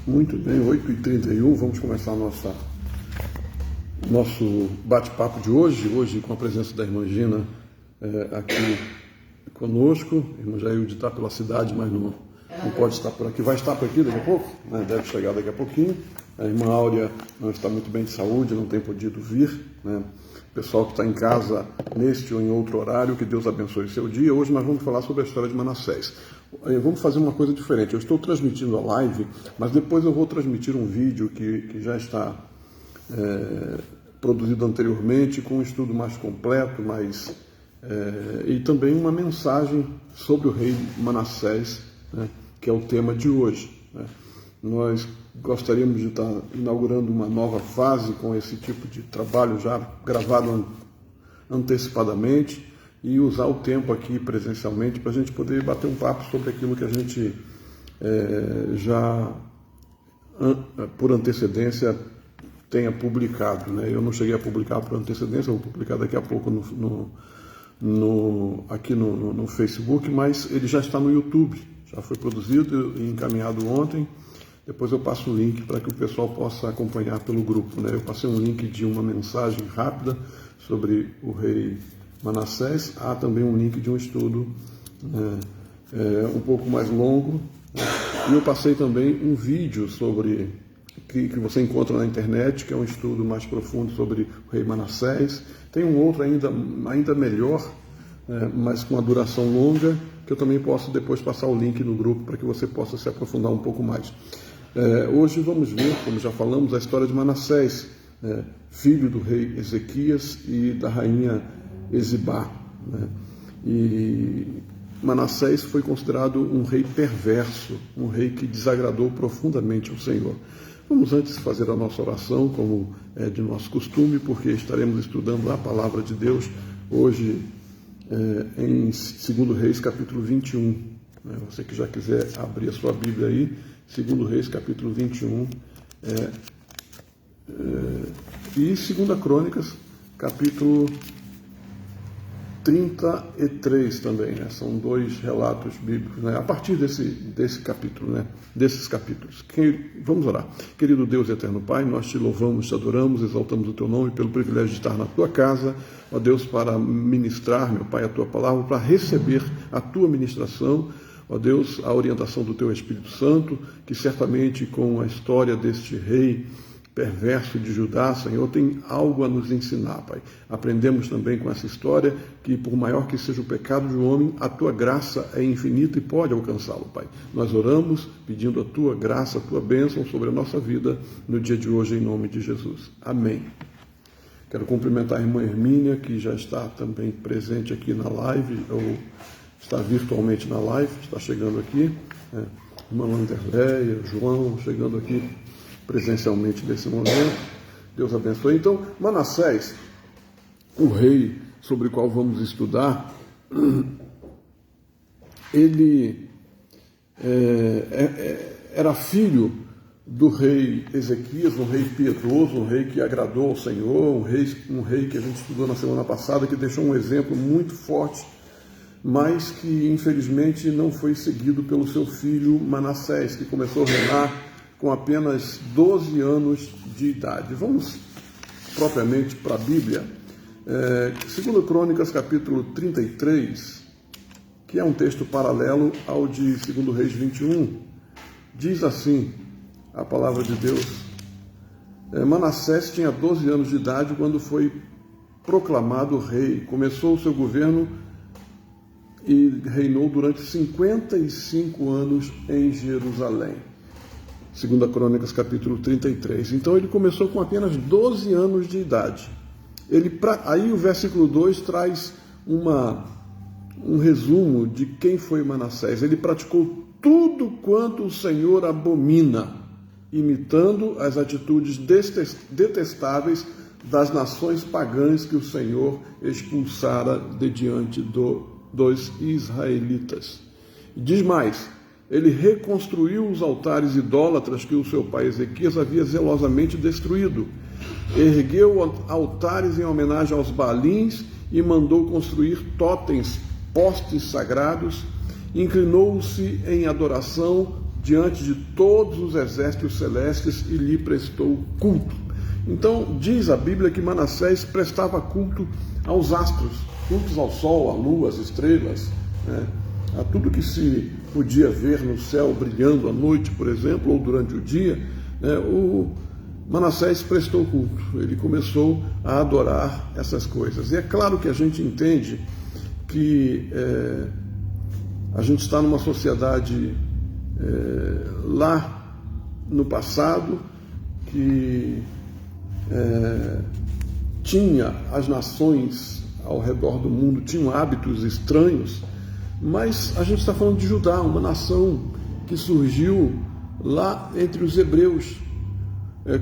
Muito bem, 8h31, vamos começar nosso bate-papo de hoje com a presença da irmã Gina aqui conosco. A irmã Jailde está pela cidade, mas não pode estar por aqui. Vai estar por aqui daqui a pouco, né? Deve chegar daqui a pouquinho. A irmã Áurea não está muito bem de saúde, não tem podido vir, né? O pessoal que está em casa neste ou em outro horário, que Deus abençoe o seu dia. Hoje nós vamos falar sobre a história de Manassés. Vamos fazer uma coisa diferente. Eu estou transmitindo a live, mas depois eu vou transmitir um vídeo que já está produzido anteriormente, com um estudo mais completo, e também uma mensagem sobre o rei Manassés, né, que é o tema de hoje, né. Nós gostaríamos de estar inaugurando uma nova fase com esse tipo de trabalho já gravado antecipadamente e usar o tempo aqui presencialmente para a gente poder bater um papo sobre aquilo que a gente já por antecedência tenha publicado, né? Eu não cheguei a publicar por antecedência, vou publicar daqui a pouco aqui no Facebook, mas ele já está no YouTube, já foi produzido e encaminhado ontem. Depois eu passo o link para que o pessoal possa acompanhar pelo grupo, né? Eu passei um link de uma mensagem rápida sobre o rei Manassés. Há também um link de um estudo um pouco mais longo, né? E eu passei também um vídeo sobre que você encontra na internet, que é um estudo mais profundo sobre o rei Manassés. Tem um outro ainda melhor, mas com uma duração longa, que eu também posso depois passar o link no grupo para que você possa se aprofundar um pouco mais. Hoje vamos ver, como já falamos, a história de Manassés, filho do rei Ezequias e da rainha Ezibá, né? E Manassés foi considerado um rei perverso, um rei que desagradou profundamente ao Senhor. Vamos antes fazer a nossa oração, como é de nosso costume, porque estaremos estudando a palavra de Deus hoje em 2 Reis, capítulo 21. Você que já quiser abrir a sua Bíblia aí, 2 Reis, capítulo 21, e 2 Crônicas, capítulo 33 também, né? São dois relatos bíblicos, né? A partir desse capítulo, né? Desses capítulos. Vamos orar. Querido Deus e eterno Pai, nós te louvamos, te adoramos, exaltamos o teu nome pelo privilégio de estar na tua casa, ó Deus, para ministrar, meu Pai, a tua palavra, para receber a tua ministração, ó Deus, a orientação do teu Espírito Santo, que certamente com a história deste rei perverso de Judá, Senhor, tem algo a nos ensinar, Pai. Aprendemos também com essa história que, por maior que seja o pecado de um homem, a tua graça é infinita e pode alcançá-lo, Pai. Nós oramos pedindo a tua graça, a tua bênção sobre a nossa vida no dia de hoje, em nome de Jesus. Amém. Quero cumprimentar a irmã Hermínia, que já está também presente aqui na live, ou está virtualmente na live, está chegando aqui. Irmã Landerleia, João, chegando aqui presencialmente nesse momento. Deus abençoe. Então, Manassés, o rei sobre o qual vamos estudar, ele era filho do rei Ezequias, um rei piedoso, um rei que agradou ao Senhor, um rei que a gente estudou na semana passada, que deixou um exemplo muito forte, mas que infelizmente não foi seguido pelo seu filho Manassés, que começou a reinar com apenas 12 anos de idade. Vamos propriamente para a Bíblia. 2 Crônicas, capítulo 33, que é um texto paralelo ao de 2 Reis 21, diz assim a palavra de Deus: Manassés tinha 12 anos de idade quando foi proclamado rei. Começou o seu governo e reinou durante 55 anos em Jerusalém. 2 Crônicas, capítulo 33. Então ele começou com apenas 12 anos de idade. Aí o versículo 2 traz um resumo de quem foi Manassés. Ele praticou tudo quanto o Senhor abomina, imitando as atitudes detestáveis das nações pagãs que o Senhor expulsara de diante dos israelitas. Diz mais: ele reconstruiu os altares idólatras que o seu pai Ezequias havia zelosamente destruído. Ergueu altares em homenagem aos Baalins e mandou construir totens, postes sagrados. Inclinou-se em adoração diante de todos os exércitos celestes e lhe prestou culto. Então, diz a Bíblia que Manassés prestava culto aos astros, cultos ao sol, à lua, às estrelas, né? A tudo que se podia ver no céu brilhando à noite, por exemplo, ou durante o dia, né? O Manassés prestou culto, ele começou a adorar essas coisas. E é claro que a gente entende que a gente está numa sociedade lá no passado que tinha as nações ao redor do mundo, tinham hábitos estranhos, mas a gente está falando de Judá, uma nação que surgiu lá entre os hebreus,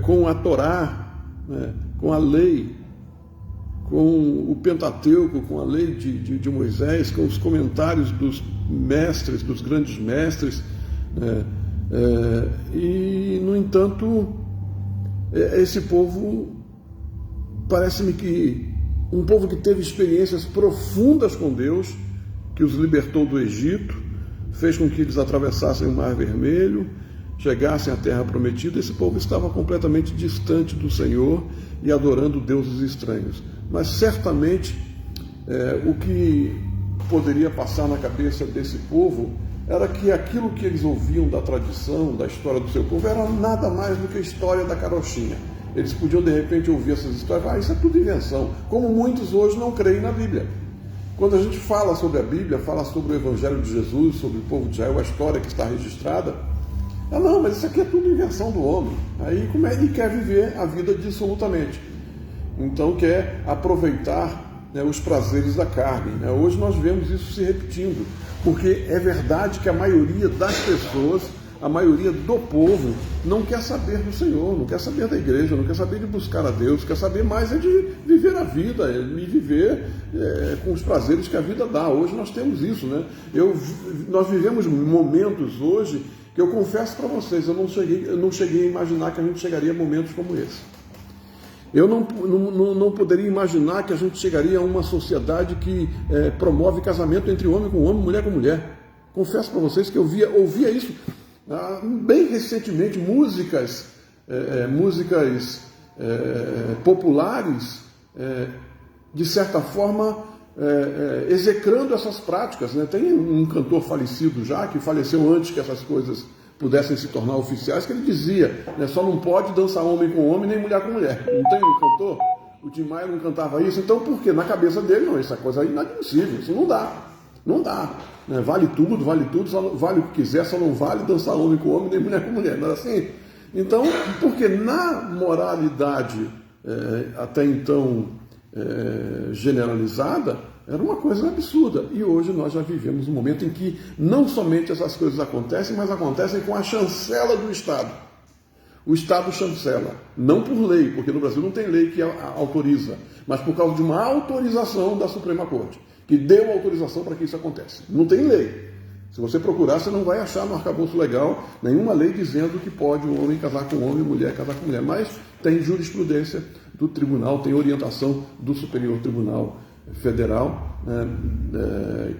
com a Torá, né, com a lei, com o Pentateuco, com a lei de Moisés, com os comentários dos mestres, dos grandes mestres, e, no entanto, esse povo, parece-me que um povo que teve experiências profundas com Deus, que os libertou do Egito, fez com que eles atravessassem o Mar Vermelho, chegassem à Terra Prometida. Esse povo estava completamente distante do Senhor e adorando deuses estranhos. Mas certamente o que poderia passar na cabeça desse povo era que aquilo que eles ouviam da tradição, da história do seu povo, era nada mais do que a história da carochinha. Eles podiam de repente ouvir essas histórias, isso é tudo invenção, como muitos hoje não creem na Bíblia. Quando a gente fala sobre a Bíblia, fala sobre o Evangelho de Jesus, sobre o povo de Israel, a história que está registrada, não, mas isso aqui é tudo invenção do homem. Aí como ele quer viver a vida dissolutamente. Então quer aproveitar, né, os prazeres da carne. Né? Hoje nós vemos isso se repetindo, porque é verdade que a maioria das pessoas, a maioria do povo, não quer saber do Senhor, não quer saber da igreja, não quer saber de buscar a Deus, quer saber mais de viver a vida, e viver com os prazeres que a vida dá. Hoje nós temos isso, né? Nós vivemos momentos hoje que eu confesso para vocês, eu não cheguei a imaginar que a gente chegaria a momentos como esse. Eu não poderia imaginar que a gente chegaria a uma sociedade que promove casamento entre homem com homem, mulher com mulher. Confesso para vocês que eu ouvia isso bem recentemente, músicas populares, de certa forma, execrando essas práticas. Né? Tem um cantor falecido já, que faleceu antes que essas coisas pudessem se tornar oficiais, que ele dizia, né, só não pode dançar homem com homem, nem mulher com mulher. Não tem um cantor? O Tim Maia não cantava isso? Então por quê? Na cabeça dele, não, essa coisa é inadmissível, isso não dá. Não dá. Né? Vale tudo, vale o que quiser, só não vale dançar homem com homem, nem mulher com mulher. Não é assim? Então, porque na moralidade até então generalizada, era uma coisa absurda. E hoje nós já vivemos um momento em que não somente essas coisas acontecem, mas acontecem com a chancela do Estado. O Estado chancela, não por lei, porque no Brasil não tem lei que autoriza, mas por causa de uma autorização da Suprema Corte, que deu autorização para que isso aconteça. Não tem lei. Se você procurar, você não vai achar no arcabouço legal nenhuma lei dizendo que pode um homem casar com homem, mulher casar com mulher, mas tem jurisprudência do tribunal, tem orientação do Superior Tribunal Federal, né,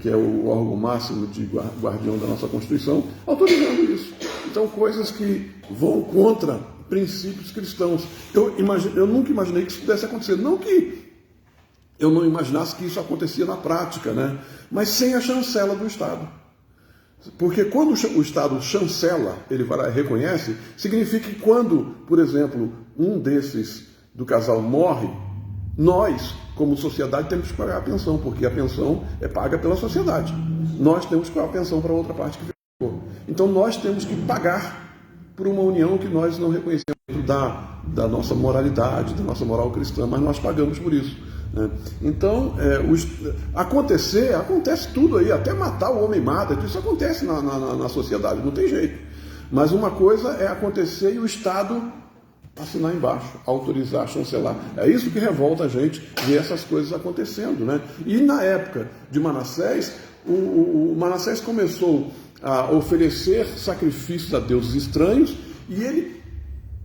que é o órgão máximo de guardião da nossa Constituição, autorizando isso. Então, coisas que vão contra princípios cristãos. Eu nunca imaginei que isso pudesse acontecer. Não que eu não imaginasse que isso acontecia na prática, né, mas sem a chancela do Estado. Porque quando o Estado chancela, ele vai lá e reconhece, significa que quando, por exemplo, um desses do casal morre, nós, como sociedade, temos que pagar a pensão, porque a pensão é paga pela sociedade. Nós temos que pagar a pensão para a outra parte que ficou. Então nós temos que pagar por uma união que nós não reconhecemos da nossa moralidade, da nossa moral cristã, mas nós pagamos por isso. Né? Então, acontece tudo aí, até matar o homem mata, isso acontece na sociedade, não tem jeito. Mas uma coisa é acontecer e o Estado assinar embaixo, autorizar, chancelar. É isso que revolta a gente ver essas coisas acontecendo. Né? E na época de Manassés, o Manassés começou a oferecer sacrifícios a deuses estranhos e ele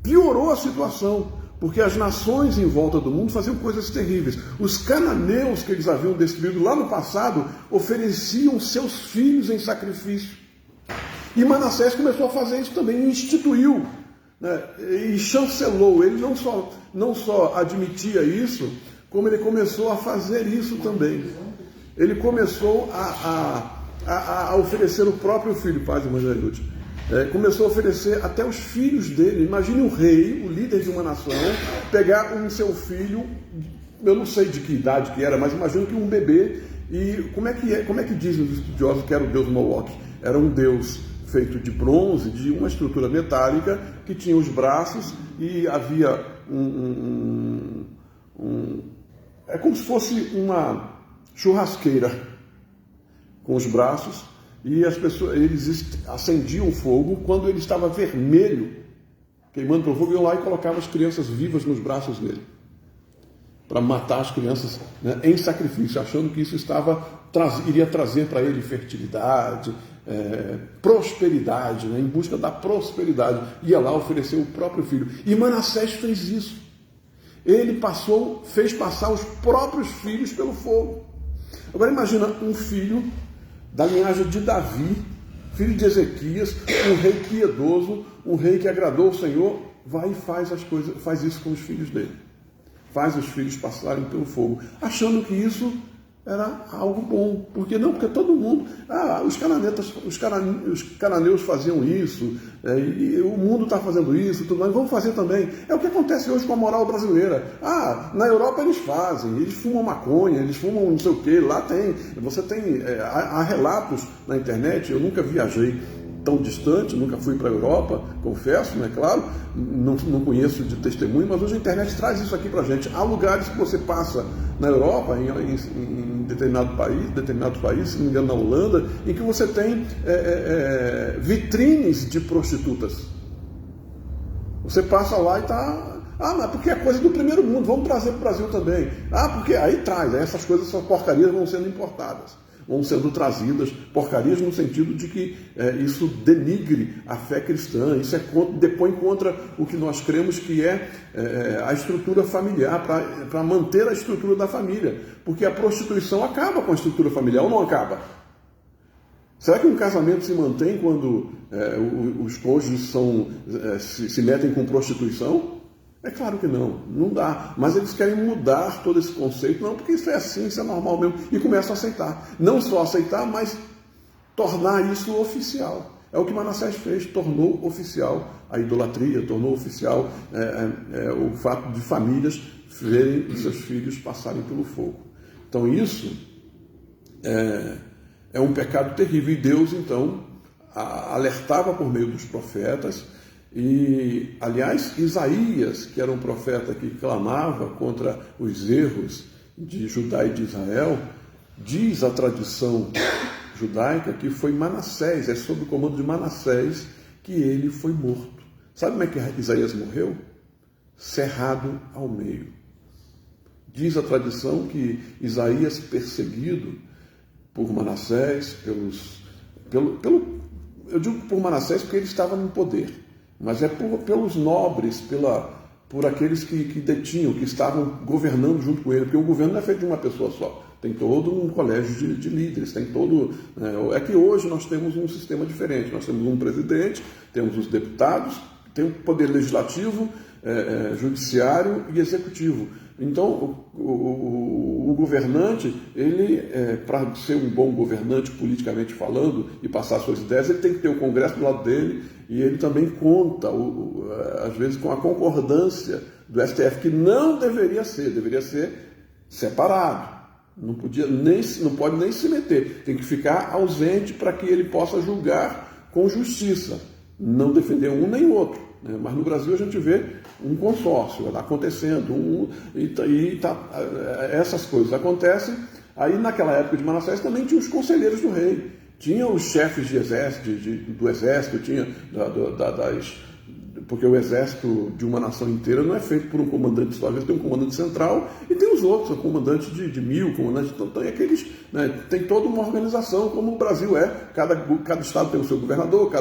piorou a situação, porque as nações em volta do mundo faziam coisas terríveis. Os cananeus que eles haviam destruído lá no passado ofereciam seus filhos em sacrifício. E Manassés começou a fazer isso também, instituiu, né, e chancelou. Ele não só admitia isso, como ele começou a fazer isso também. Ele começou a oferecer o próprio filho, paz e Evangelho, começou a oferecer até os filhos dele. Imagine um rei, o líder de uma nação, pegar seu filho, eu não sei de que idade que era, mas imagino que um bebê, e como é que dizem os estudiosos que era o deus Moloque? Era um deus feito de bronze, de uma estrutura metálica, que tinha os braços e havia é como se fosse uma churrasqueira com os braços, e eles acendiam o fogo. Quando ele estava vermelho, queimando pelo fogo, iam lá e colocavam as crianças vivas nos braços dele, para matar as crianças, né, em sacrifício, achando que isso iria trazer para ele fertilidade, prosperidade, né, em busca da prosperidade. Ia lá oferecer o próprio filho. E Manassés fez isso. Ele fez passar os próprios filhos pelo fogo. Agora imagina um filho da linhagem de Davi, filho de Ezequias, um rei piedoso, um rei que agradou o Senhor, vai e faz isso com os filhos dele. Faz os filhos passarem pelo fogo, achando que isso era algo bom. Porque todo mundo, os cananeus faziam isso, e o mundo está fazendo isso, tudo mais, vamos fazer também. É o que acontece hoje com a moral brasileira. Na Europa eles fazem, eles fumam maconha, eles fumam não sei o que, lá tem. Há relatos na internet. Eu nunca viajei tão distante, nunca fui para a Europa, confesso, né, claro, não conheço de testemunho, mas hoje a internet traz isso aqui para a gente. Há lugares que você passa na Europa, em determinados países, se não me engano na Holanda, em que você tem vitrines de prostitutas. Você passa lá e está... mas porque é coisa do primeiro mundo, vamos trazer para o Brasil também. Porque aí traz, essas coisas, essas porcarias vão sendo importadas, vão sendo trazidas, porcarias no sentido de que isso denigre a fé cristã, isso depõe contra o que nós cremos que é a estrutura familiar, para manter a estrutura da família, porque a prostituição acaba com a estrutura familiar, ou não acaba? Será que um casamento se mantém quando os cônjuges se metem com prostituição? É claro que não dá, mas eles querem mudar todo esse conceito, não, porque isso é assim, isso é normal mesmo, e começam a aceitar. Não só aceitar, mas tornar isso oficial. É o que Manassés fez, tornou oficial a idolatria, tornou oficial o fato de famílias verem os seus filhos passarem pelo fogo. Então isso é um pecado terrível, e Deus então alertava por meio dos profetas. E, aliás, Isaías, que era um profeta que clamava contra os erros de Judá e de Israel, diz a tradição judaica que foi Manassés, é sob o comando de Manassés que ele foi morto. Sabe como é que Isaías morreu? Cerrado ao meio. Diz a tradição que Isaías, perseguido por Manassés, eu digo por Manassés porque ele estava no poder, mas pelos nobres, por aqueles que detinham, que estavam governando junto com ele, porque o governo não é feito de uma pessoa só, tem todo um colégio de líderes, tem todo... É que hoje nós temos um sistema diferente, nós temos um presidente, temos os deputados, tem o poder legislativo, judiciário e executivo. Então, o governante, ele, para ser um bom governante politicamente falando e passar suas ideias, ele tem que ter o Congresso do lado dele, e ele também conta, às vezes, com a concordância do STF, que não deveria ser separado. Não pode nem se meter, tem que ficar ausente para que ele possa julgar com justiça, não defender um nem o outro. Mas no Brasil a gente vê um consórcio acontecendo, essas coisas acontecem. Aí naquela época de Manassés também tinha os conselheiros do rei, tinha os chefes de exército, do exército, tinha porque o exército de uma nação inteira não é feito por um comandante só, às vezes tem um comandante central e tem os outros, o comandante de 1000, comandante, então tem aqueles, tem toda uma organização, como o Brasil é, cada estado tem o seu governador,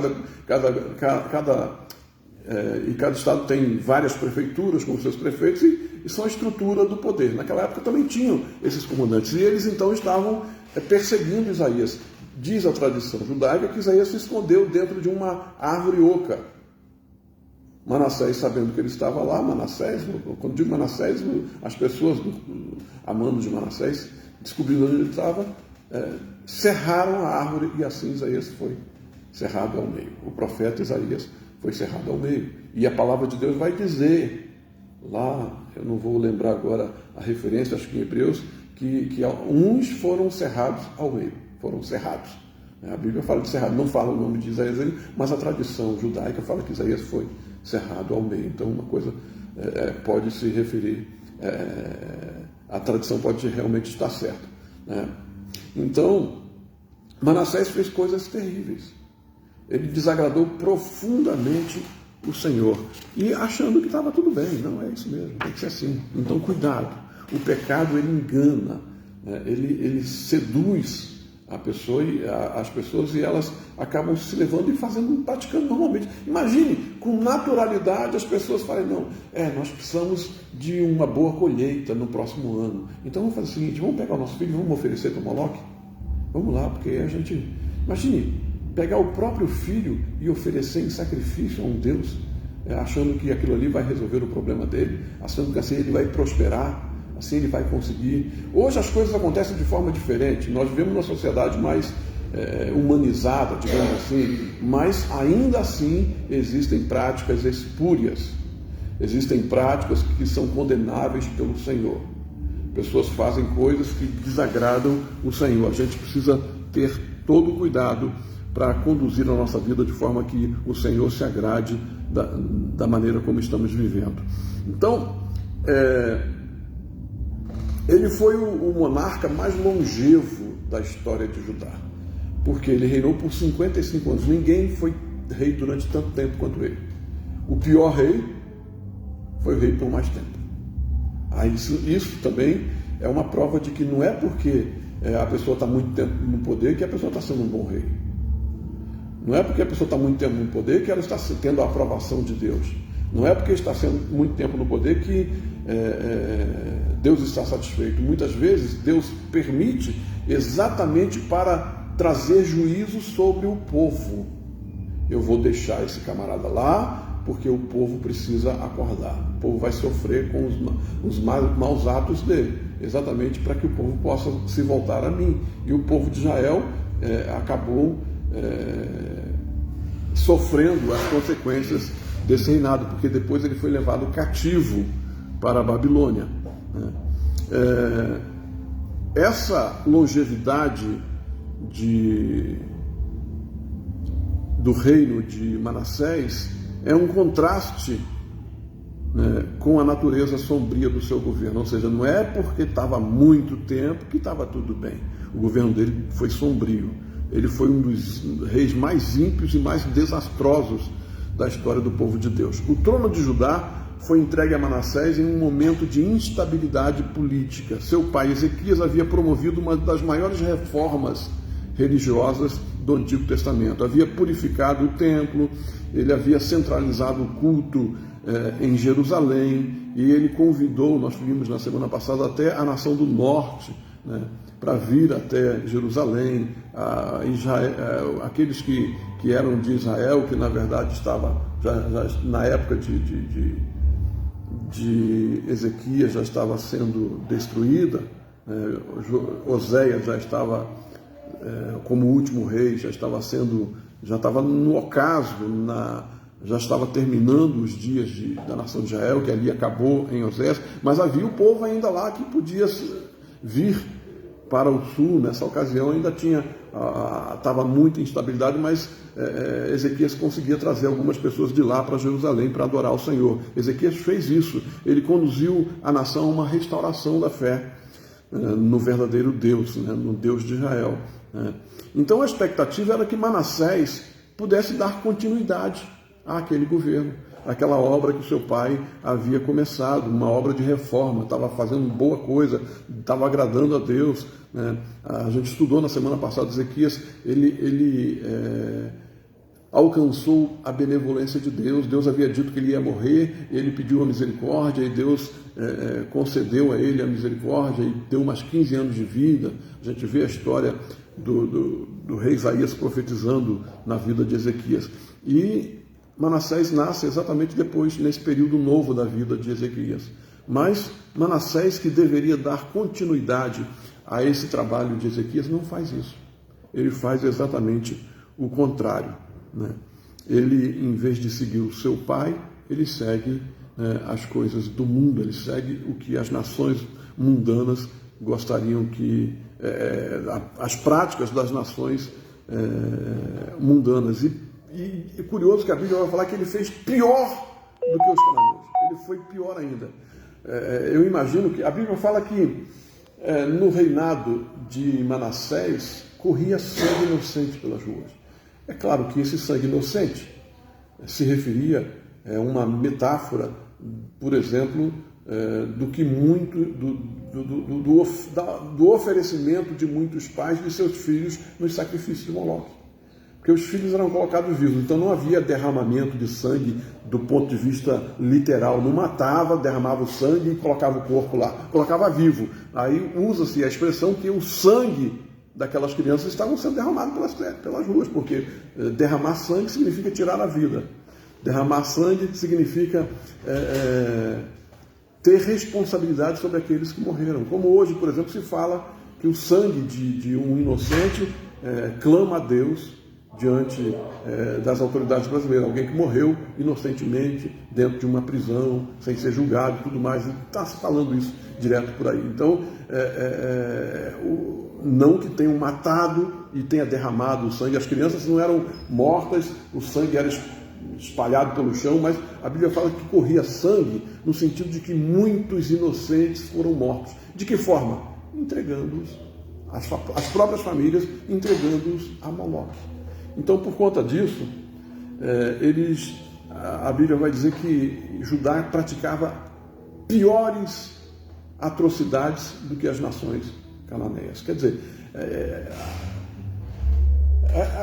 e cada estado tem várias prefeituras com seus prefeitos, e são a estrutura do poder. Naquela época também tinham esses comandantes, e eles então estavam perseguindo Isaías, Diz a tradição judaica que Isaías se escondeu dentro de uma árvore oca. Manassés, sabendo que ele estava lá, quando digo Manassés, as pessoas amando de Manassés, descobrindo onde ele estava, cerraram a árvore e assim Isaías foi cerrado ao meio. O profeta Isaías foi cerrado ao meio. E a palavra de Deus vai dizer, lá, eu não vou lembrar agora a referência, acho que em Hebreus, que uns foram cerrados ao meio, foram cerrados. A Bíblia fala de cerrado, não fala o nome de Isaías, mas a tradição judaica fala que Isaías foi cerrado ao meio. Então uma coisa pode se referir, a tradição pode realmente estar certa. Então, Manassés fez coisas terríveis. Ele desagradou profundamente o Senhor. E achando que estava tudo bem. Não, é isso mesmo, tem que ser assim. Então, cuidado. O pecado, ele engana, ele seduz as pessoas e elas acabam se levando e praticando normalmente. Imagine, com naturalidade, as pessoas falam, não, nós precisamos de uma boa colheita no próximo ano. Então vamos fazer o seguinte, vamos pegar o nosso filho e vamos oferecer para o Moloque? Vamos lá, porque a gente... Imagine, pegar o próprio filho e oferecer em sacrifício a um Deus, achando que aquilo ali vai resolver o problema dele, achando que assim ele vai prosperar, assim ele vai conseguir. Hoje as coisas acontecem de forma diferente. Nós vivemos uma sociedade mais humanizada, digamos assim, mas ainda assim existem práticas espúrias, existem práticas que são condenáveis pelo Senhor. Pessoas fazem coisas que desagradam o Senhor. A gente precisa ter todo o cuidado para conduzir a nossa vida de forma que o Senhor se agrade da maneira como estamos vivendo. Então, ele foi o monarca mais longevo da história de Judá, porque ele reinou por 55 anos. Ninguém foi rei durante tanto tempo quanto ele. O pior rei foi o rei por mais tempo. Isso também é uma prova de que não é porque a pessoa está muito tempo no poder que a pessoa está sendo um bom rei. Não é porque a pessoa está muito tempo no poder que ela está tendo a aprovação de Deus. Não é porque está sendo muito tempo no poder que Deus está satisfeito. Muitas vezes Deus permite exatamente para trazer juízo sobre o povo. Eu vou deixar esse camarada lá porque o povo precisa acordar. O povo vai sofrer com os maus atos dele, exatamente para que o povo possa se voltar a mim. E o povo de Israel acabou sofrendo as consequências desse reinado, porque depois ele foi levado cativo para a Babilônia. Essa longevidade do reino de Manassés é um contraste, com a natureza sombria do seu governo, ou seja, não é porque estava há muito tempo que estava tudo bem. O governo dele foi sombrio. Ele foi um dos reis mais ímpios e mais desastrosos da história do povo de Deus. O trono de Judá foi entregue a Manassés em um momento de instabilidade política. Seu pai Ezequias havia promovido uma das maiores reformas religiosas do Antigo Testamento. Havia purificado o templo, ele havia centralizado o culto em Jerusalém, e ele convidou, nós vimos na semana passada, até a nação do norte, para vir até Jerusalém, aqueles que eram de Israel, que na verdade estava já na época de Ezequias já estava sendo destruída, Oséias já estava como último rei, já estava no ocaso, já estava terminando os dias da nação de Israel, que ali acabou em Oséias, mas havia o povo ainda lá que podia vir para o sul. Nessa ocasião ainda estava muita instabilidade, mas Ezequias conseguia trazer algumas pessoas de lá para Jerusalém para adorar o Senhor. Ezequias fez isso, ele conduziu a nação a uma restauração da fé no verdadeiro Deus, no Deus de Israel. Então a expectativa era que Manassés pudesse dar continuidade àquele governo, aquela obra que o seu pai havia começado, uma obra de reforma, estava fazendo boa coisa, estava agradando a Deus. A gente estudou na semana passada, Ezequias, ele alcançou a benevolência de Deus. Deus havia dito que ele ia morrer, ele pediu a misericórdia e Deus concedeu a ele a misericórdia e deu mais 15 anos de vida. A gente vê a história do rei Isaías profetizando na vida de Ezequias. E Manassés nasce exatamente depois, nesse período novo da vida de Ezequias. Mas Manassés, que deveria dar continuidade a esse trabalho de Ezequias, não faz isso. Ele faz exatamente o contrário, né? Ele, em vez de seguir o seu pai, ele segue as coisas do mundo, ele segue o que as nações mundanas gostariam que... as práticas das nações mundanas. E é curioso que a Bíblia vai falar que ele fez pior do que os cananeus. Ele foi pior ainda. Eu imagino que a Bíblia fala que no reinado de Manassés corria sangue inocente pelas ruas. É claro que esse sangue inocente se referia a uma metáfora, por exemplo, do que do oferecimento de muitos pais de seus filhos nos sacrifícios de Moloque. Porque os filhos eram colocados vivos, então não havia derramamento de sangue do ponto de vista literal. Não matava, derramava o sangue e colocava o corpo lá, colocava vivo. Aí usa-se a expressão que o sangue daquelas crianças estavam sendo derramados pelas ruas, porque derramar sangue significa tirar a vida. Derramar sangue significa ter responsabilidade sobre aqueles que morreram. Como hoje, por exemplo, se fala que o sangue de um inocente clama a Deus diante das autoridades brasileiras. Alguém que morreu inocentemente dentro de uma prisão, sem ser julgado e tudo mais. Está se falando isso direto por aí. Então, não que tenham matado e tenha derramado o sangue. As crianças não eram mortas, o sangue era espalhado pelo chão, mas a Bíblia fala que corria sangue no sentido de que muitos inocentes foram mortos. De que forma? Entregando-os, as próprias famílias entregando-os a Moloque. Então, por conta disso, a Bíblia vai dizer que Judá praticava piores atrocidades do que as nações cananeias. Quer dizer,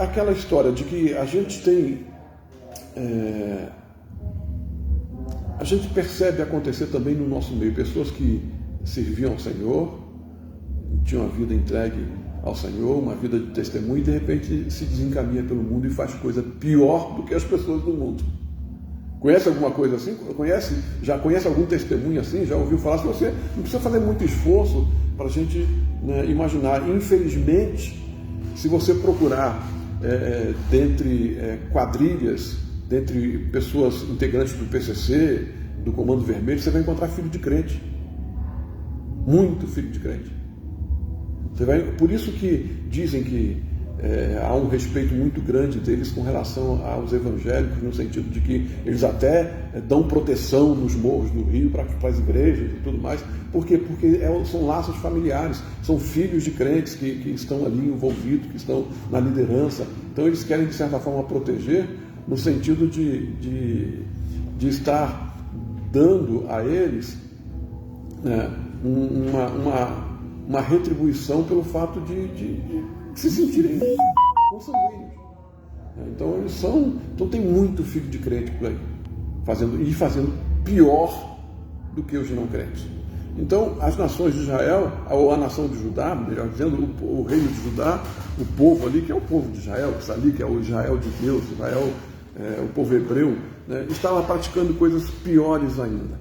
aquela história de que a gente tem... a gente percebe acontecer também no nosso meio pessoas que serviam ao Senhor, tinham a vida entregue ao Senhor, uma vida de testemunho, e de repente se desencaminha pelo mundo e faz coisa pior do que as pessoas do mundo. Conhece alguma coisa assim? Já conhece algum testemunho assim? Já ouviu falar? Se você não precisa fazer muito esforço para a gente imaginar. Infelizmente, se você procurar dentre quadrilhas, dentre pessoas integrantes do PCC, do Comando Vermelho, você vai encontrar filho de crente. Muito filho de crente. Por isso que dizem que há um respeito muito grande deles com relação aos evangélicos, no sentido de que eles até dão proteção nos morros do Rio para as igrejas e tudo mais. Por quê? Porque são laços familiares, são filhos de crentes que estão ali envolvidos, que estão na liderança. Então eles querem, de certa forma, proteger, no sentido de estar dando a eles uma retribuição pelo fato de se sentirem consanguíneos. Então então tem muito filho de crente por aí, fazendo pior do que os não crentes. Então as nações de Israel, ou a nação de Judá, melhor dizendo, o reino de Judá, o povo ali, que é o povo de Israel, que está ali, que é o Israel de Deus, Israel, o povo hebreu, estava praticando coisas piores ainda.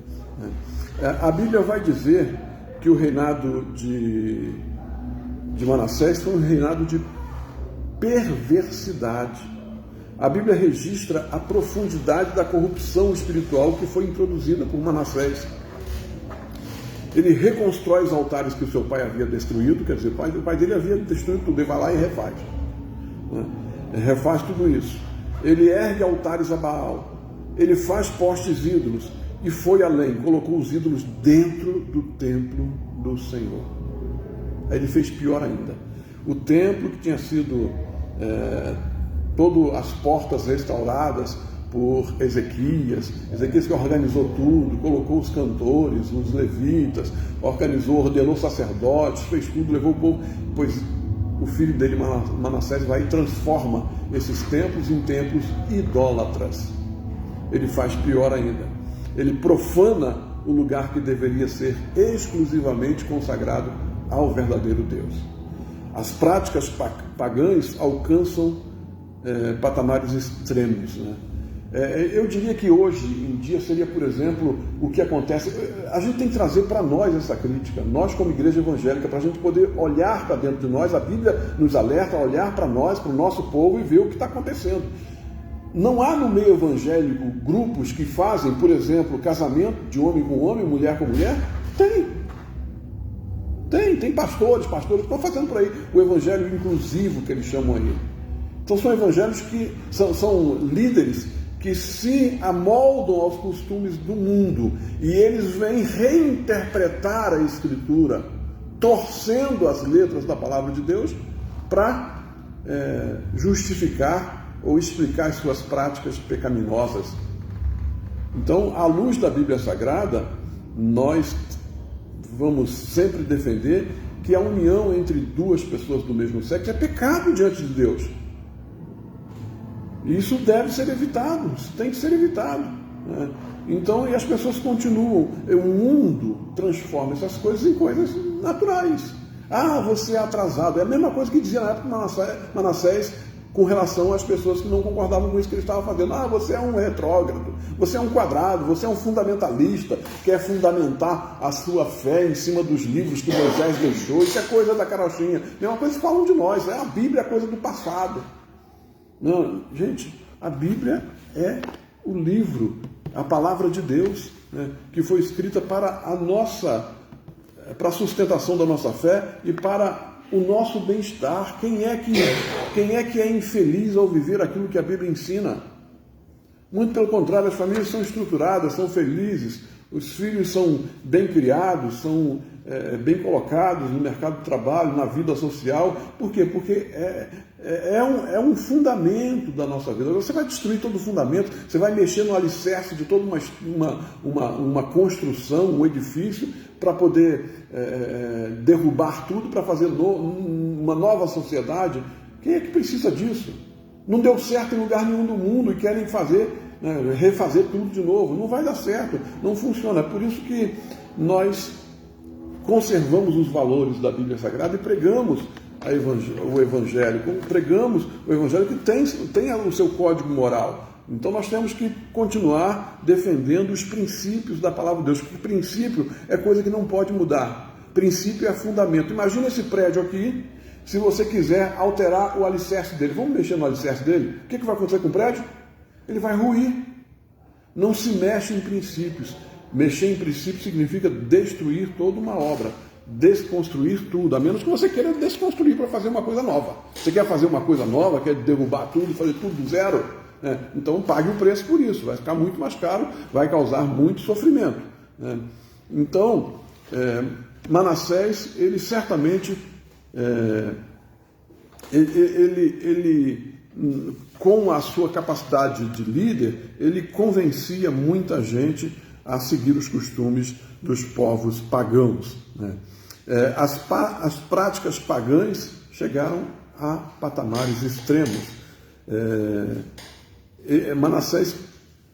A Bíblia vai dizer que o reinado de Manassés foi um reinado de perversidade. A Bíblia registra a profundidade da corrupção espiritual que foi introduzida por Manassés. Ele reconstrói os altares que o seu pai havia destruído, quer dizer, o pai dele havia destruído tudo, ele vai lá e refaz. Refaz tudo isso. Ele ergue altares a Baal, ele faz postes ídolos, e foi além, colocou os ídolos dentro do templo do Senhor. Aí ele fez pior ainda. O templo que tinha sido todas as portas restauradas por Ezequias que organizou tudo, colocou os cantores, os levitas, ordenou sacerdotes, fez tudo, levou o povo. Pois o o filho dele, Manassés, vai e transforma esses templos em templos idólatras. Ele faz pior ainda. Ele profana o lugar que deveria ser exclusivamente consagrado ao verdadeiro Deus. As práticas pagãs alcançam patamares extremos, né? Eu diria que hoje em dia seria, por exemplo, o que acontece. A gente tem que trazer para nós essa crítica, nós como igreja evangélica, para a gente poder olhar para dentro de nós. A Bíblia nos alerta a olhar para nós, para o nosso povo, e ver o que está acontecendo. Não há no meio evangélico grupos que fazem, por exemplo, casamento de homem com homem, mulher com mulher? Tem pastores que estão fazendo por aí o evangelho inclusivo, que eles chamam aí. Então são evangelhos que são líderes que se amoldam aos costumes do mundo, e eles vêm reinterpretar a Escritura, torcendo as letras da palavra de Deus para justificar ou explicar as suas práticas pecaminosas. Então, à luz da Bíblia Sagrada, nós vamos sempre defender que a união entre duas pessoas do mesmo sexo é pecado diante de Deus. Isso deve ser evitado, isso tem que ser evitado, né? Então, e as pessoas continuam, o mundo transforma essas coisas em coisas naturais. Você é atrasado. É a mesma coisa que dizia na época de Manassés com relação às pessoas que não concordavam com isso que ele estava fazendo. Você é um retrógrado, você é um quadrado, você é um fundamentalista, quer fundamentar a sua fé em cima dos livros que Moisés deixou. Isso é coisa da carochinha. Mesma coisa que falam de nós, a Bíblia é coisa do passado. Não, gente, a Bíblia é o livro, a palavra de Deus, né, que foi escrita para a sustentação da nossa fé e para o nosso bem-estar. Quem é que é infeliz ao viver aquilo que a Bíblia ensina? Muito pelo contrário, as famílias são estruturadas, são felizes, os filhos são bem criados, são bem colocados no mercado de trabalho, na vida social. Por quê? Porque é um fundamento da nossa vida. Você vai destruir todo o fundamento, você vai mexer no alicerce de toda uma construção, um edifício, para poder derrubar tudo, para fazer uma nova sociedade. Quem é que precisa disso? Não deu certo em lugar nenhum do mundo e querem refazer tudo de novo. Não vai dar certo, não funciona. É por isso que nós conservamos os valores da Bíblia Sagrada e pregamos o Evangelho, pregamos o Evangelho que tem o seu código moral. Então nós temos que continuar defendendo os princípios da palavra de Deus, porque princípio é coisa que não pode mudar. Princípio é fundamento. Imagina esse prédio aqui, se você quiser alterar o alicerce dele. Vamos mexer no alicerce dele? O que vai acontecer com o prédio? Ele vai ruir. Não se mexe em princípios. Mexer em princípios significa destruir toda uma obra, desconstruir tudo, a menos que você queira desconstruir para fazer uma coisa nova. Você quer fazer uma coisa nova, quer derrubar tudo, fazer tudo do zero? Então pague o preço por isso, vai ficar muito mais caro, vai causar muito sofrimento. Então, Manassés, ele certamente, com a sua capacidade de líder, ele convencia muita gente a seguir os costumes dos povos pagãos, né? As práticas pagãs chegaram a patamares extremos. Manassés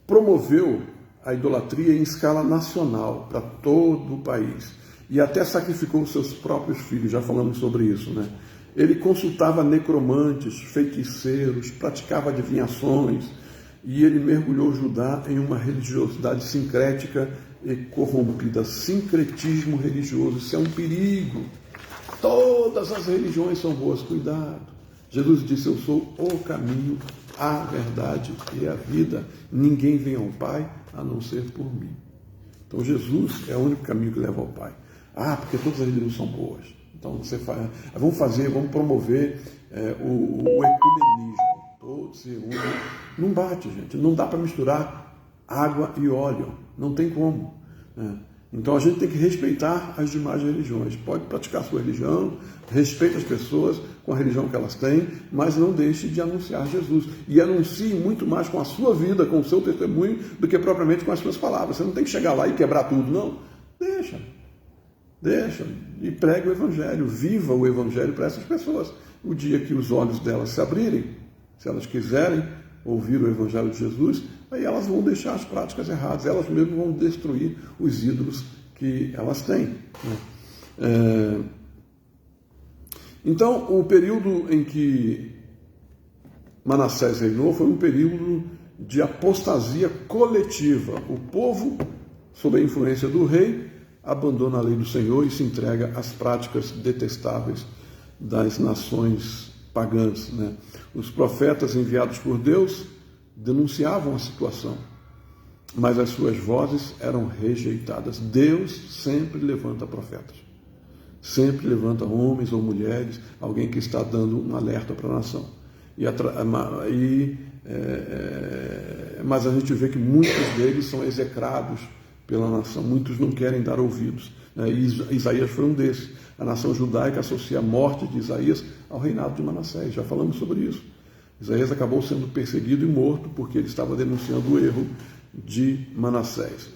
promoveu a idolatria em escala nacional, para todo o país, e até sacrificou seus próprios filhos, já falamos sobre isso, né? Ele consultava necromantes, feiticeiros, praticava adivinhações, e ele mergulhou Judá em uma religiosidade sincrética e corrompida. Sincretismo religioso, isso é um perigo. Todas as religiões são boas, cuidado. Jesus disse: eu sou o caminho, a verdade e a vida. Ninguém vem ao Pai a não ser por mim. Então Jesus é o único caminho que leva ao Pai. Porque todas as religiões são boas. Então vamos promover o ecumenismo. Todos se unem. Não bate, gente. Não dá para misturar água e óleo. Não tem como. Então a gente tem que respeitar as demais religiões. Pode praticar a sua religião, respeite as pessoas com a religião que elas têm, mas não deixe de anunciar Jesus. E anuncie muito mais com a sua vida, com o seu testemunho, do que propriamente com as suas palavras. Você não tem que chegar lá e quebrar tudo, não. Deixa. E pregue o Evangelho. Viva o Evangelho para essas pessoas. o dia que os olhos delas se abrirem, se elas quiserem ouvir o Evangelho de Jesus, aí elas vão deixar as práticas erradas, elas mesmas vão destruir os ídolos que elas têm. Então, o período em que Manassés reinou foi um período de apostasia coletiva. O povo, sob a influência do rei, abandona a lei do Senhor e se entrega às práticas detestáveis das nações pagãs. Os profetas enviados por Deus denunciavam a situação, mas as suas vozes eram rejeitadas. Deus sempre levanta profetas, sempre levanta homens ou mulheres, alguém que está dando um alerta para a nação. Mas a gente vê que muitos deles são execrados pela nação, muitos não querem dar ouvidos. E Isaías foi um desses. A nação judaica associa a morte de Isaías ao reinado de Manassés, já falamos sobre isso. Isaías acabou sendo perseguido e morto porque ele estava denunciando o erro de Manassés.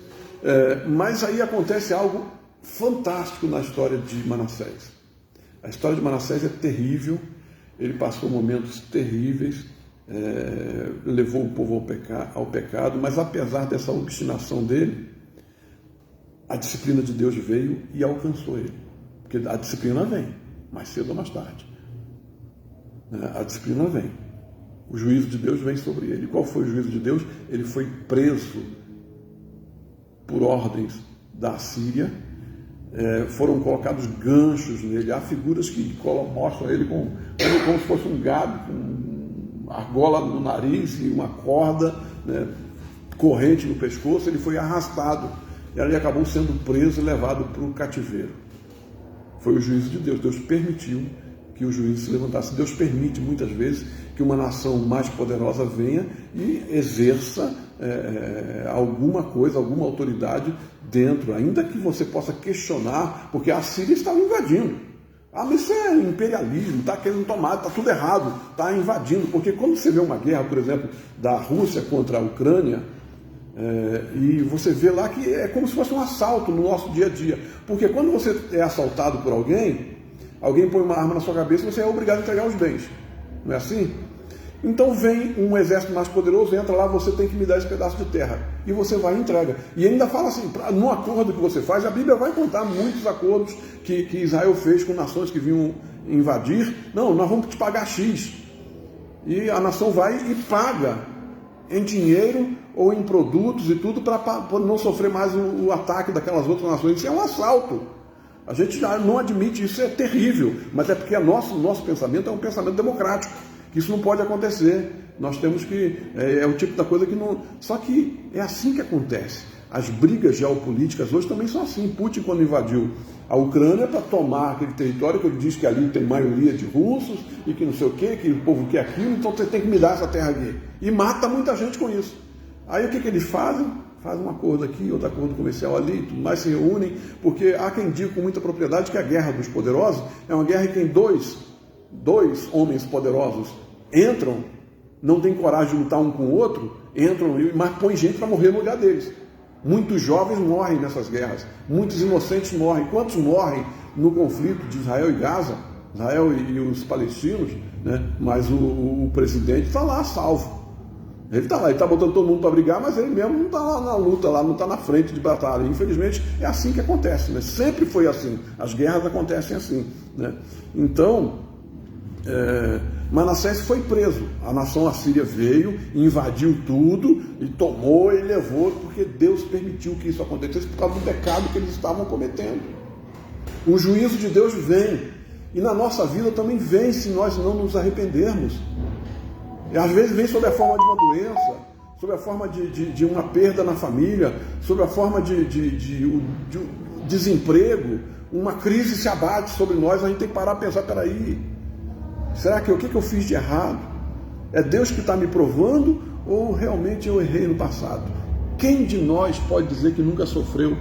Mas aí acontece algo fantástico na história de Manassés. A história de Manassés é terrível, ele passou momentos terríveis, levou o povo ao pecado, mas apesar dessa obstinação dele, a disciplina de Deus veio e alcançou ele. Porque a disciplina vem, mais cedo ou mais tarde. A disciplina vem. O juízo de Deus vem sobre ele. Qual foi o juízo de Deus? Ele foi preso por ordens da Assíria. Foram colocados ganchos nele. Há figuras que mostram ele como se fosse um gado, com argola no nariz e uma corda, corrente no pescoço. Ele foi arrastado. E ele acabou sendo preso e levado para o cativeiro. Foi o juízo de Deus. Deus permitiu que o juízo se levantasse. Deus permite, muitas vezes, que uma nação mais poderosa venha e exerça alguma coisa, alguma autoridade dentro, ainda que você possa questionar, porque a Síria estava invadindo. Mas isso é imperialismo, está querendo tomar, está tudo errado, está invadindo. Porque quando você vê uma guerra, por exemplo, da Rússia contra a Ucrânia, e você vê lá que é como se fosse um assalto no nosso dia a dia. Porque quando você é assaltado por alguém põe uma arma na sua cabeça e você é obrigado a entregar os bens. Não é assim? Então vem um exército mais poderoso, entra lá, você tem que me dar esse pedaço de terra. E você vai e entrega. E ainda fala assim, no acordo que você faz, a Bíblia vai contar muitos acordos que Israel fez com nações que vinham invadir. Não, nós vamos te pagar X. E a nação vai e paga em dinheiro ou em produtos e tudo para não sofrer mais o ataque daquelas outras nações. Isso é um assalto. A gente já não admite, isso é terrível, mas é porque nosso pensamento é um pensamento democrático, que isso não pode acontecer. Nós temos que, é o tipo da coisa que não... Só que é assim que acontece. As brigas geopolíticas hoje também são assim. Putin, quando invadiu a Ucrânia para tomar aquele território, que ele diz que ali tem maioria de russos e que não sei o quê, que o povo quer aquilo, então você tem que me dar essa terra aqui. E mata muita gente com isso. Aí o que eles fazem? Faz um acordo aqui, outro acordo comercial ali, tudo mais, se reúnem, porque há quem diga com muita propriedade que a guerra dos poderosos é uma guerra em que dois homens poderosos entram, não tem coragem de lutar um com o outro, entram, mas põem gente para morrer no lugar deles. Muitos jovens morrem nessas guerras, muitos inocentes morrem. Quantos morrem no conflito de Israel e Gaza? Israel e os palestinos, mas o presidente está lá salvo. Ele está lá, ele está botando todo mundo para brigar, mas ele mesmo não está lá na luta, não está na frente de batalha. Infelizmente, é assim que acontece, sempre foi assim. As guerras acontecem assim. Então, Manassés foi preso. A nação assíria veio, invadiu tudo, e tomou e levou, porque Deus permitiu que isso acontecesse por causa do pecado que eles estavam cometendo. O juízo de Deus vem, e na nossa vida também vem, se nós não nos arrependermos. E às vezes vem sob a forma de uma doença, sob a forma de uma perda na família, sob a forma de desemprego, uma crise se abate sobre nós, a gente tem que parar e pensar, peraí, será que o que eu fiz de errado? É Deus que está me provando ou realmente eu errei no passado? Quem de nós pode dizer que nunca sofreu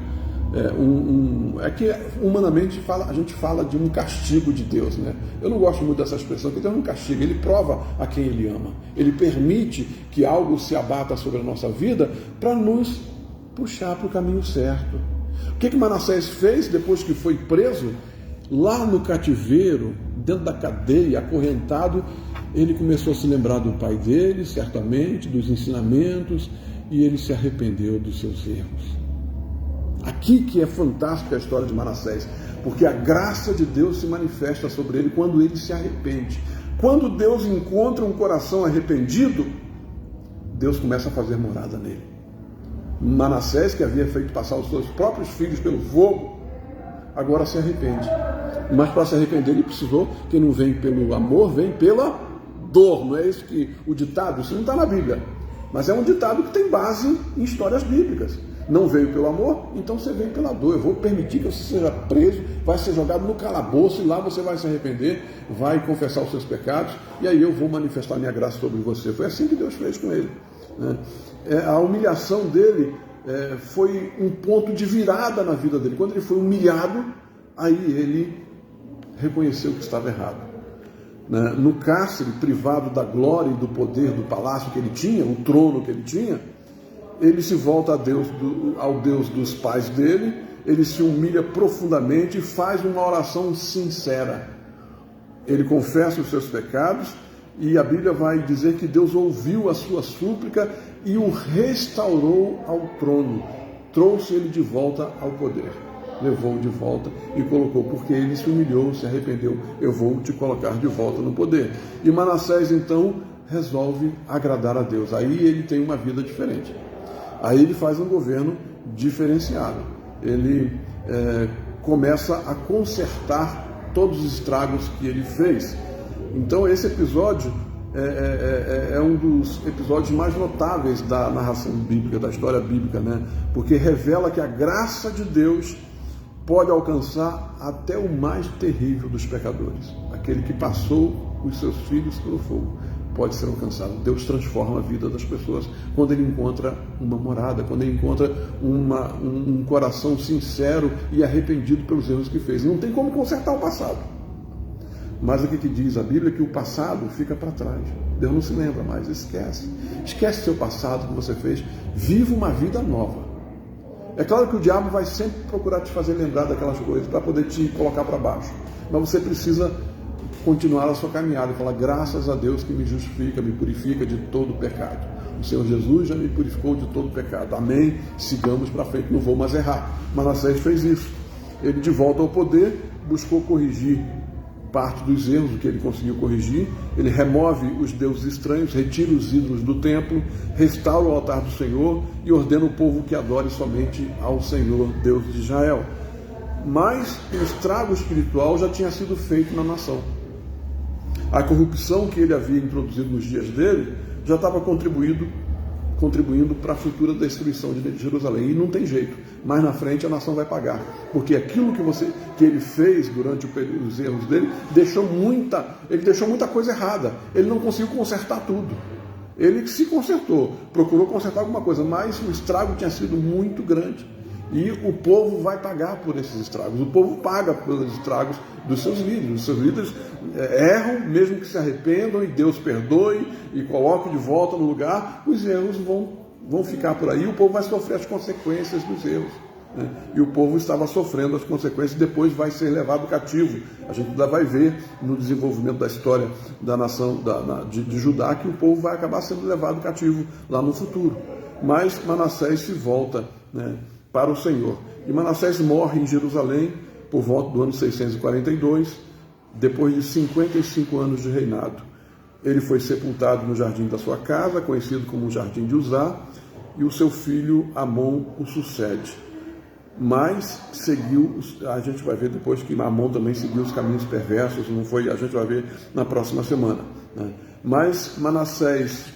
é que humanamente a gente fala de um castigo de Deus, Eu não gosto muito dessa expressão, que Deus não castiga, Ele prova a quem Ele ama. Ele permite que algo se abata sobre a nossa vida para nos puxar para o caminho certo. O que Manassés fez depois que foi preso? Lá no cativeiro, dentro da cadeia, acorrentado, ele começou a se lembrar do pai dele, certamente, dos ensinamentos, e ele se arrependeu dos seus erros. Aqui que é fantástica a história de Manassés, porque a graça de Deus se manifesta sobre ele quando ele se arrepende. Quando Deus encontra um coração arrependido, Deus começa a fazer morada nele. Manassés, que havia feito passar os seus próprios filhos pelo fogo, agora se arrepende. Mas para se arrepender ele precisou, quem não vem pelo amor, vem pela dor. Não é isso que o ditado, isso não está na Bíblia, mas é um ditado que tem base em histórias bíblicas. Não veio pelo amor, então você veio pela dor. Eu vou permitir que você seja preso, vai ser jogado no calabouço e lá você vai se arrepender, vai confessar os seus pecados e aí eu vou manifestar minha graça sobre você. Foi assim que Deus fez com ele. A humilhação dele foi um ponto de virada na vida dele. Quando ele foi humilhado, aí ele reconheceu que estava errado. No cárcere, privado da glória e do poder do palácio que ele tinha, o trono que ele tinha, ele se volta ao Deus dos pais dele, ele se humilha profundamente e faz uma oração sincera. Ele confessa os seus pecados e a Bíblia vai dizer que Deus ouviu a sua súplica e o restaurou ao trono, trouxe ele de volta ao poder, levou-o de volta e colocou, porque ele se humilhou, se arrependeu, eu vou te colocar de volta no poder. E Manassés então resolve agradar a Deus, aí ele tem uma vida diferente. Aí ele faz um governo diferenciado. Ele começa a consertar todos os estragos que ele fez. Então esse episódio é um dos episódios mais notáveis da narração bíblica, da história bíblica, né? Porque revela que a graça de Deus pode alcançar até o mais terrível dos pecadores. Aquele que passou os seus filhos pelo fogo pode ser alcançado. Deus transforma a vida das pessoas quando ele encontra uma morada, quando ele encontra um coração sincero e arrependido pelos erros que fez. Não tem como consertar o passado. Mas o que diz a Bíblia é que o passado fica para trás. Deus não se lembra mais, esquece. Esquece seu passado que você fez. Viva uma vida nova. É claro que o diabo vai sempre procurar te fazer lembrar daquelas coisas para poder te colocar para baixo. Mas você precisa continuar a sua caminhada e falar, graças a Deus que me justifica, me purifica de todo pecado. O Senhor Jesus já me purificou de todo pecado. Amém? Sigamos para frente, não vou mais errar. Manassés fez isso. Ele, de volta ao poder, buscou corrigir parte dos erros, o que ele conseguiu corrigir. Ele remove os deuses estranhos, retira os ídolos do templo, restaura o altar do Senhor e ordena o povo que adore somente ao Senhor, Deus de Israel. Mas o estrago espiritual já tinha sido feito na nação. A corrupção que ele havia introduzido nos dias dele já estava contribuindo para a futura destruição de Jerusalém. E não tem jeito. Mais na frente a nação vai pagar. Porque aquilo que ele fez durante os erros dele, ele deixou muita coisa errada. Ele não conseguiu consertar tudo. Ele se consertou, procurou consertar alguma coisa, mas o estrago tinha sido muito grande. E o povo vai pagar por esses estragos. O povo paga pelos estragos dos seus líderes. Os seus líderes erram, mesmo que se arrependam e Deus perdoe e coloque de volta no lugar, os erros vão ficar por aí e o povo vai sofrer as consequências dos erros. Né? E o povo estava sofrendo as consequências, depois vai ser levado cativo. A gente ainda vai ver no desenvolvimento da história da nação de Judá que o povo vai acabar sendo levado cativo lá no futuro. Mas Manassés se volta, né, para o Senhor. E Manassés morre em Jerusalém por volta do ano 642, depois de 55 anos de reinado. Ele foi sepultado no jardim da sua casa, conhecido como o Jardim de Uzá, e o seu filho Amon o sucede. Mas seguiu, a gente vai ver depois que Amon também seguiu os caminhos perversos, não foi? A gente vai ver na próxima semana. Né? Mas Manassés,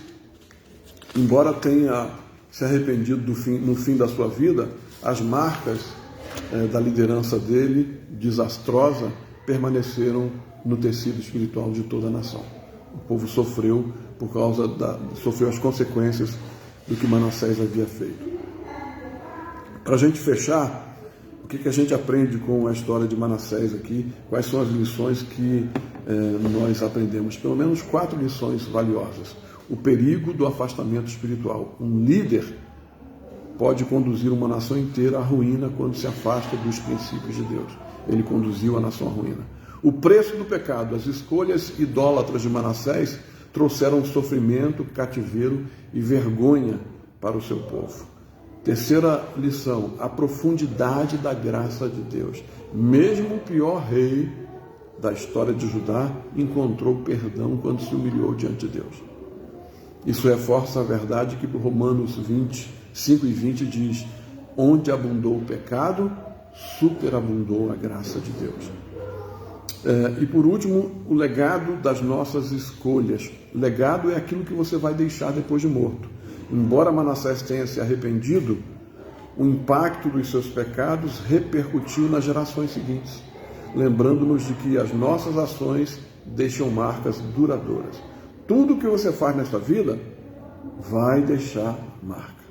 embora tenha se arrependido no fim da sua vida, as marcas da liderança dele, desastrosa, permaneceram no tecido espiritual de toda a nação. O povo sofreu sofreu as consequências do que Manassés havia feito. Para a gente fechar, o que a gente aprende com a história de Manassés aqui? Quais são as lições que nós aprendemos? Pelo menos 4 lições valiosas. O perigo do afastamento espiritual. Um líder pode conduzir uma nação inteira à ruína quando se afasta dos princípios de Deus. Ele conduziu a nação à ruína. O preço do pecado, as escolhas idólatras de Manassés trouxeram sofrimento, cativeiro e vergonha para o seu povo. Terceira lição, a profundidade da graça de Deus. Mesmo o pior rei da história de Judá encontrou perdão quando se humilhou diante de Deus. Isso reforça a verdade que Romanos 5 e 20 diz: onde abundou o pecado, superabundou a graça de Deus. E por último, o legado das nossas escolhas. Legado é aquilo que você vai deixar depois de morto. Embora Manassés tenha se arrependido, o impacto dos seus pecados repercutiu nas gerações seguintes, lembrando-nos de que as nossas ações deixam marcas duradouras. Tudo que você faz nesta vida vai deixar marca.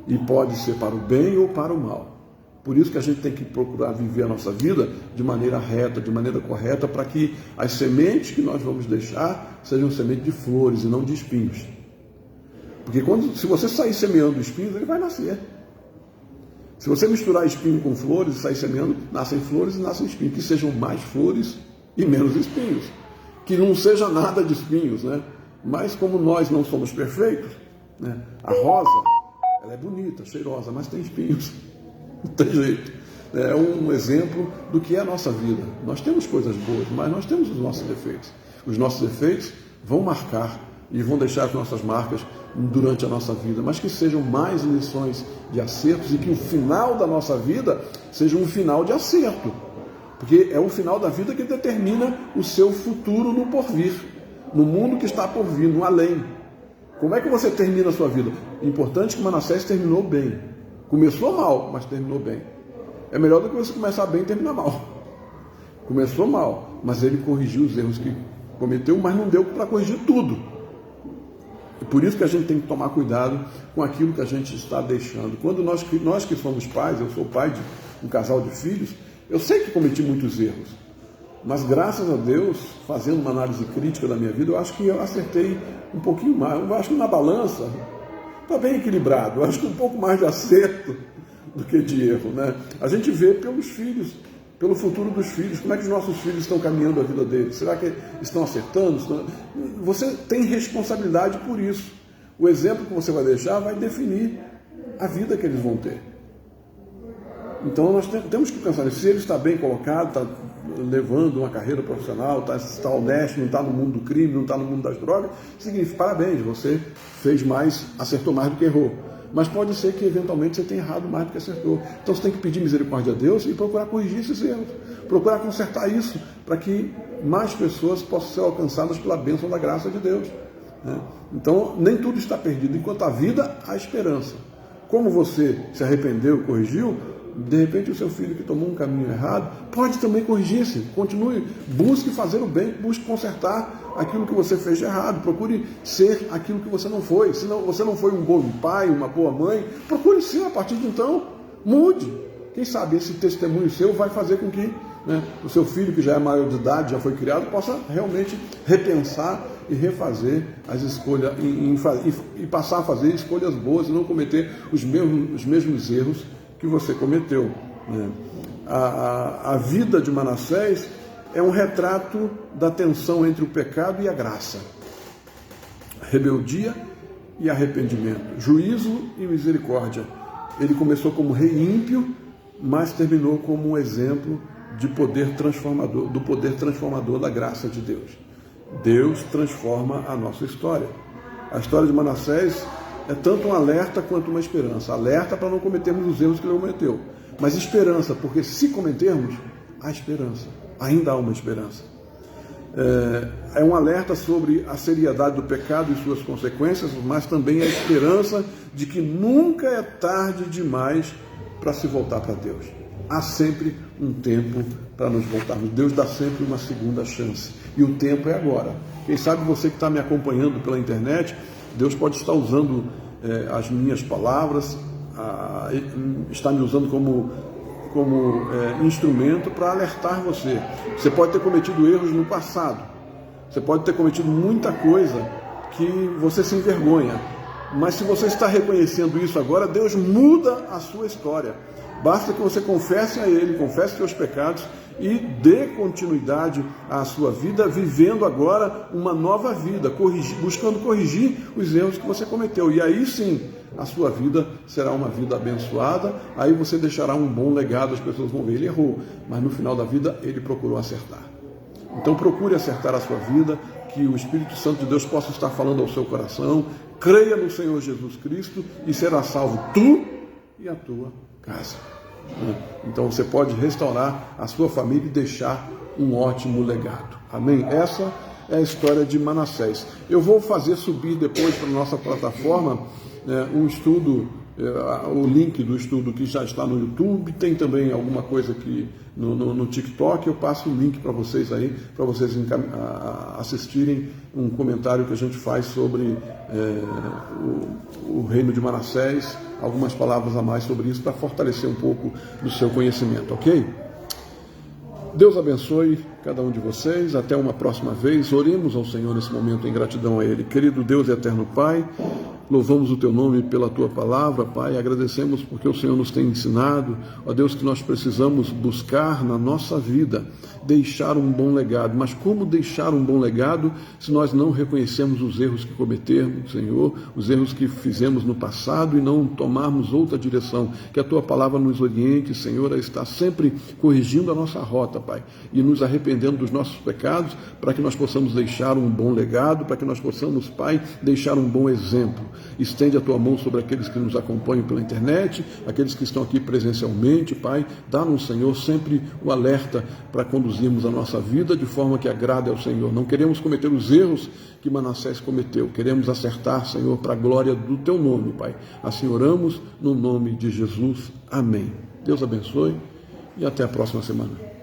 E pode ser para o bem ou para o mal. Por isso que a gente tem que procurar viver a nossa vida de maneira reta, de maneira correta, para que as sementes que nós vamos deixar sejam sementes de flores e não de espinhos. Porque se você sair semeando espinhos, ele vai nascer. Se você misturar espinho com flores e sair semeando, nascem flores e nascem espinhos. Que sejam mais flores e menos espinhos. Que não seja nada de espinhos, né? Mas como nós não somos perfeitos, né? A rosa, ela é bonita, cheirosa, mas tem espinhos. Não tem jeito. É um exemplo do que é a nossa vida. Nós temos coisas boas, mas nós temos os nossos defeitos. Os nossos defeitos vão marcar e vão deixar as nossas marcas durante a nossa vida, mas que sejam mais lições de acertos e que o final da nossa vida seja um final de acerto, porque é o final da vida que determina o seu futuro no porvir, no mundo que está por vir, no além. Como é que você termina a sua vida? Importante que Manassés terminou bem. Começou mal, mas terminou bem. É melhor do que você começar bem e terminar mal. Começou mal, mas ele corrigiu os erros que cometeu, mas não deu para corrigir tudo. E por isso que a gente tem que tomar cuidado com aquilo que a gente está deixando. Quando nós que somos pais, eu sou pai de um casal de filhos, eu sei que cometi muitos erros, mas graças a Deus, fazendo uma análise crítica da minha vida, eu acho que eu acertei um pouquinho mais. Eu acho que na balança está bem equilibrado. Eu acho que um pouco mais de acerto do que de erro, né? A gente vê pelos filhos, pelo futuro dos filhos, como é que os nossos filhos estão caminhando a vida deles. Será que estão acertando? Você tem responsabilidade por isso. O exemplo que você vai deixar vai definir a vida que eles vão ter. Então nós temos que pensar nisso. Se ele está bem colocado, está levando uma carreira profissional, está honesto, não está no mundo do crime, não está no mundo das drogas, significa parabéns, você fez mais, acertou mais do que errou. Mas pode ser que eventualmente você tenha errado mais do que acertou. Então você tem que pedir misericórdia a Deus e procurar corrigir esses erros, procurar consertar isso, para que mais pessoas possam ser alcançadas pela bênção da graça de Deus, né? Então nem tudo está perdido. Enquanto há vida, há esperança. Como você se arrependeu, corrigiu, de repente o seu filho que tomou um caminho errado pode também corrigir-se. Continue, busque fazer o bem, busque consertar aquilo que você fez de errado. Procure ser aquilo que você não foi. Se você não foi um bom pai, uma boa mãe, procure ser a partir de então. Mude. Quem sabe esse testemunho seu vai fazer com que, né, o seu filho, que já é maior de idade, já foi criado, possa realmente repensar e refazer as escolhas e passar a fazer escolhas boas e não cometer os mesmos erros que você cometeu, né? A vida de Manassés é um retrato da tensão entre o pecado e a graça, rebeldia e arrependimento, juízo e misericórdia. Ele começou como rei ímpio, mas terminou como um exemplo de poder transformador, do poder transformador da graça de Deus. Deus transforma a nossa história. A história de Manassés é tanto um alerta quanto uma esperança. Alerta para não cometermos os erros que ele cometeu, mas esperança, porque se cometermos, há esperança. Ainda há uma esperança. É um alerta sobre a seriedade do pecado e suas consequências, mas também a esperança de que nunca é tarde demais para se voltar para Deus. Há sempre um tempo para nos voltarmos. Deus dá sempre uma segunda chance. E o tempo é agora. Quem sabe você que está me acompanhando pela internet, Deus pode estar usando as minhas palavras, está me usando como instrumento para alertar você. Você pode ter cometido erros no passado. Você pode ter cometido muita coisa que você se envergonha. Mas se você está reconhecendo isso agora, Deus muda a sua história. Basta que você confesse a Ele, confesse seus pecados e dê continuidade à sua vida, vivendo agora uma nova vida, buscando corrigir os erros que você cometeu. E aí sim, a sua vida será uma vida abençoada, aí você deixará um bom legado, as pessoas vão ver, ele errou, mas no final da vida ele procurou acertar. Então procure acertar a sua vida, que o Espírito Santo de Deus possa estar falando ao seu coração, creia no Senhor Jesus Cristo e será salvo tu e a tua casa. Então você pode restaurar a sua família e deixar um ótimo legado. Amém? Essa é a história de Manassés. Eu vou fazer subir depois para a nossa plataforma um estudo, o link do estudo que já está no YouTube, tem também alguma coisa aqui no TikTok, eu passo o link para vocês aí, para vocês assistirem um comentário que a gente faz sobre o reino de Manassés, algumas palavras a mais sobre isso, para fortalecer um pouco do seu conhecimento, ok? Deus abençoe cada um de vocês, até uma próxima vez, oremos ao Senhor nesse momento em gratidão a Ele. Querido Deus e eterno Pai, louvamos o Teu nome pela Tua palavra, Pai, agradecemos porque o Senhor nos tem ensinado, ó Deus, que nós precisamos buscar na nossa vida, deixar um bom legado. Mas como deixar um bom legado se nós não reconhecemos os erros que cometemos, Senhor, os erros que fizemos no passado e não tomarmos outra direção? Que a Tua palavra nos oriente, Senhor, a estar sempre corrigindo a nossa rota, Pai, e nos arrependendo dos nossos pecados, para que nós possamos deixar um bom legado, para que nós possamos, Pai, deixar um bom exemplo. Estende a Tua mão sobre aqueles que nos acompanham pela internet, aqueles que estão aqui presencialmente, Pai, dá-nos, Senhor, sempre o alerta para conduzirmos a nossa vida de forma que agrade ao Senhor. Não queremos cometer os erros que Manassés cometeu, queremos acertar, Senhor, para a glória do Teu nome, Pai. Assim oramos no nome de Jesus. Amém. Deus abençoe e até a próxima semana.